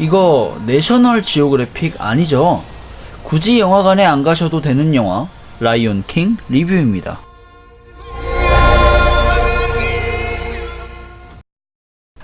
이거 내셔널 지오그래픽 아니죠? 굳이 영화관에 안 가셔도 되는 영화 라이온 킹 리뷰입니다.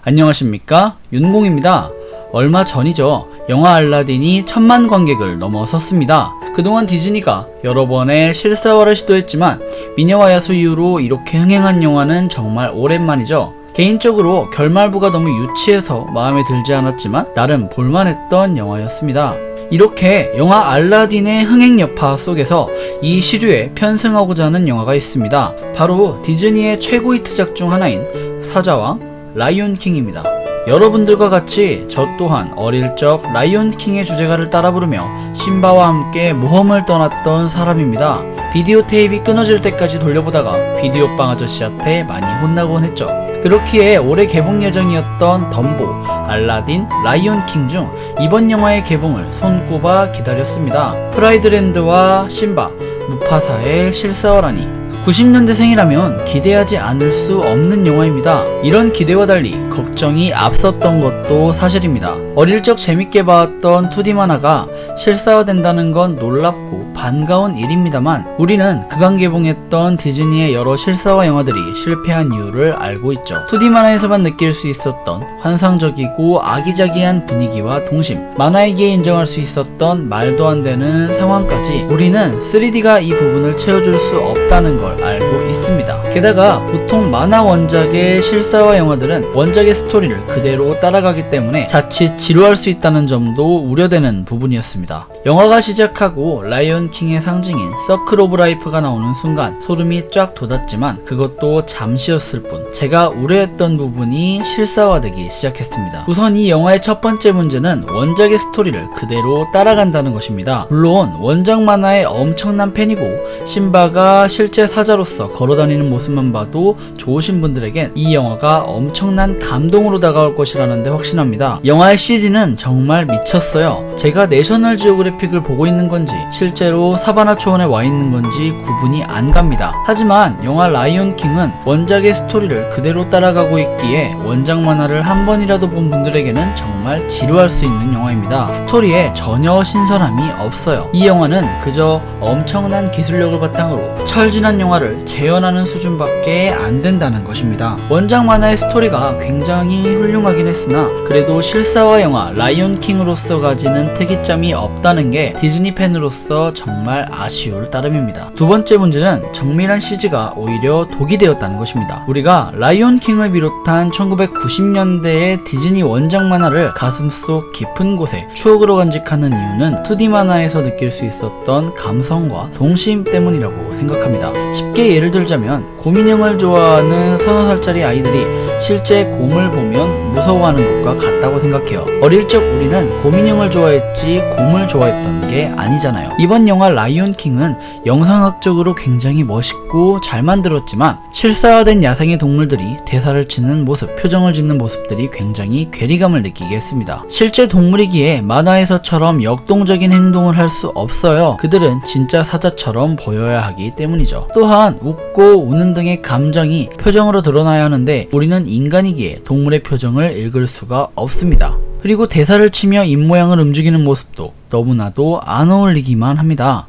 안녕하십니까, 윤공입니다. 얼마 전이죠. 영화 알라딘이 1000만 관객을 넘어섰습니다. 그동안 디즈니가 여러 번의 실사화를 시도했지만 미녀와 야수 이후로 이렇게 흥행한 영화는 정말 오랜만이죠. 개인적으로 결말부가 너무 유치해서 마음에 들지 않았지만 나름 볼만했던 영화였습니다. 이렇게 영화 알라딘의 흥행 여파 속에서 이 시류에 편승하고자 하는 영화가 있습니다. 바로 디즈니의 최고 히트작 중 하나인 사자왕 라이온 킹입니다. 여러분들과 같이 저 또한 어릴 적 라이온 킹의 주제가를 따라 부르며 심바와 함께 모험을 떠났던 사람입니다. 비디오 테이프가 끊어질 때까지 돌려보다가 비디오빵 아저씨한테 많이 혼나곤 했죠. 그렇기에 올해 개봉 예정이었던 덤보, 알라딘, 라이온 킹 중 이번 영화의 개봉을 손꼽아 기다렸습니다. 프라이드랜드와 심바, 무파사의 실사화라니 90년대생이라면 기대하지 않을 수 없는 영화입니다. 이런 기대와 달리 걱정이 앞섰던 것도 사실입니다. 어릴 적 재밌게 봤던 2D 만화가 실사화된다는 건 놀랍고 반가운 일입니다만 우리는 그간 개봉했던 디즈니의 여러 실사화 영화들이 실패한 이유를 알고 있죠. 2D 만화에서만 느낄 수 있었던 환상적이고 아기자기한 분위기와 동심, 만화이기에 인정할 수 있었던 말도 안 되는 상황까지 우리는 3D가 이 부분을 채워줄 수 없다는 걸 알고 있습니다. 게다가 보통 만화 원작의 실사화 영화들은 원작의 스토리를 그대로 따라가기 때문에 자칫 지루할 수 있다는 점도 우려되는 부분이었습니다. 영화가 시작하고 라이온 킹의 상징인 서클 오브 라이프가 나오는 순간 소름이 쫙 돋았지만 그것도 잠시였을 뿐 제가 우려했던 부분이 실사화되기 시작했습니다. 우선 이 영화의 첫 번째 문제는 원작의 스토리를 그대로 따라간다는 것입니다. 물론 원작 만화의 엄청난 팬이고 심바가 실제 사자로서 걸어다니는 모습만 봐도 좋으신 분들에겐 이 영화가 엄청난 감동으로 다가올 것이라는데 확신합니다. 영화의 CG는 정말 미쳤어요. 제가 내셔널 지오그래픽을 보고 있는 건지 실제로 사바나 초원에 와 있는 건지 구분이 안 갑니다. 하지만 영화 라이온 킹은 원작의 스토리를 그대로 따라가고 있기에 원작 만화를 한 번이라도 본 분들에게는 정말 지루할 수 있는 영화입니다. 스토리에 전혀 신선함이 없어요. 이 영화는 그저 엄청난 기술력을 바탕으로 철진한 영화를 재현하는 수준밖에 안 된다는 것입니다. 원작 만화의 스토리가 굉장히 훌륭하긴 했으나 그래도 실사화 영화 라이온 킹으로서 가지는 특이점이 없다는 게 디즈니 팬으로서 정말 아쉬울 따름입니다. 두 번째 문제는 정밀한 CG가 오히려 독이 되었다는 것입니다. 우리가 라이온 킹을 비롯한 1990년대의 디즈니 원작 만화를 가슴속 깊은 곳에 추억으로 간직하는 이유는 2D 만화에서 느낄 수 있었던 감성과 동심 때문이라고 생각합니다. 쉽게 예를 들자면 곰인형을 좋아하는 서너 살짜리 아이들이 실제 곰을 보면 무서워하는 것과 같다고 생각해요. 어릴 적 우리는 곰인형을 좋아했지 곰을 좋아했던 게 아니잖아요. 이번 영화 라이온 킹은 영상학적으로 굉장히 멋있고 잘 만들었지만 실사화된 야생의 동물들이 대사를 치는 모습, 표정을 짓는 모습들이 굉장히 괴리감을 느끼게 했습니다. 실제 동물이기에 만화에서처럼 역동적인 행동을 할 수 없어요. 그들은 진짜 사자처럼 보여야 하기 때문이죠. 또한 웃고 우는 등의 감정이 표정으로 드러나야 하는데 우리는 인간이기에 동물의 표정을 읽을 수가 없습니다. 그리고 대사를 치며 입모양을 움직이는 모습도 너무나도 안 어울리기만 합니다.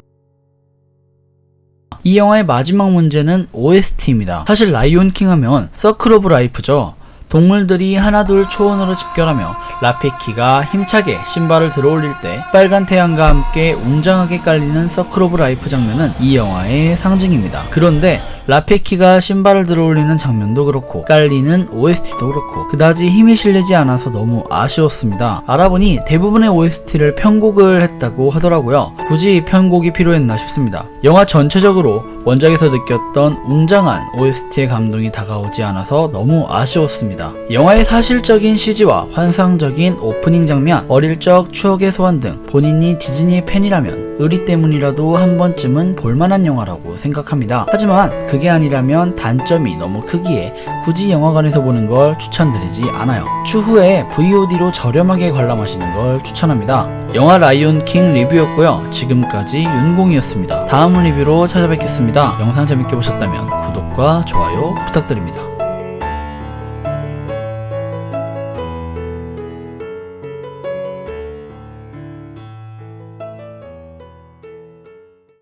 이 영화의 마지막 문제는 OST입니다. 사실 라이온 킹 하면 서클 오브 라이프죠. 동물들이 하나둘 초원으로 집결하며 라페키가 힘차게 신발을 들어올릴 때 빨간 태양과 함께 웅장하게 깔리는 서클 오브 라이프 장면은 이 영화의 상징입니다. 그런데 라페키가 신발을 들어올리는 장면도 그렇고 깔리는 OST도 그렇고 그다지 힘이 실리지 않아서 너무 아쉬웠습니다. 알아보니 대부분의 OST를 편곡을 했다고 하더라고요. 굳이 편곡이 필요했나 싶습니다. 영화 전체적으로 원작에서 느꼈던 웅장한 OST의 감동이 다가오지 않아서 너무 아쉬웠습니다. 영화의 사실적인 CG와 환상적인 오프닝 장면, 어릴 적 추억의 소환 등 본인이 디즈니의 팬이라면 의리 때문이라도 한 번쯤은 볼만한 영화라고 생각합니다. 하지만 그게 아니라면 단점이 너무 크기에 굳이 영화관에서 보는 걸 추천드리지 않아요. 추후에 VOD로 저렴하게 관람하시는 걸 추천합니다. 영화 라이온 킹 리뷰였고요. 지금까지 윤공이었습니다. 다음 리뷰로 찾아뵙겠습니다. 영상 재밌게 보셨다면 구독과 좋아요 부탁드립니다.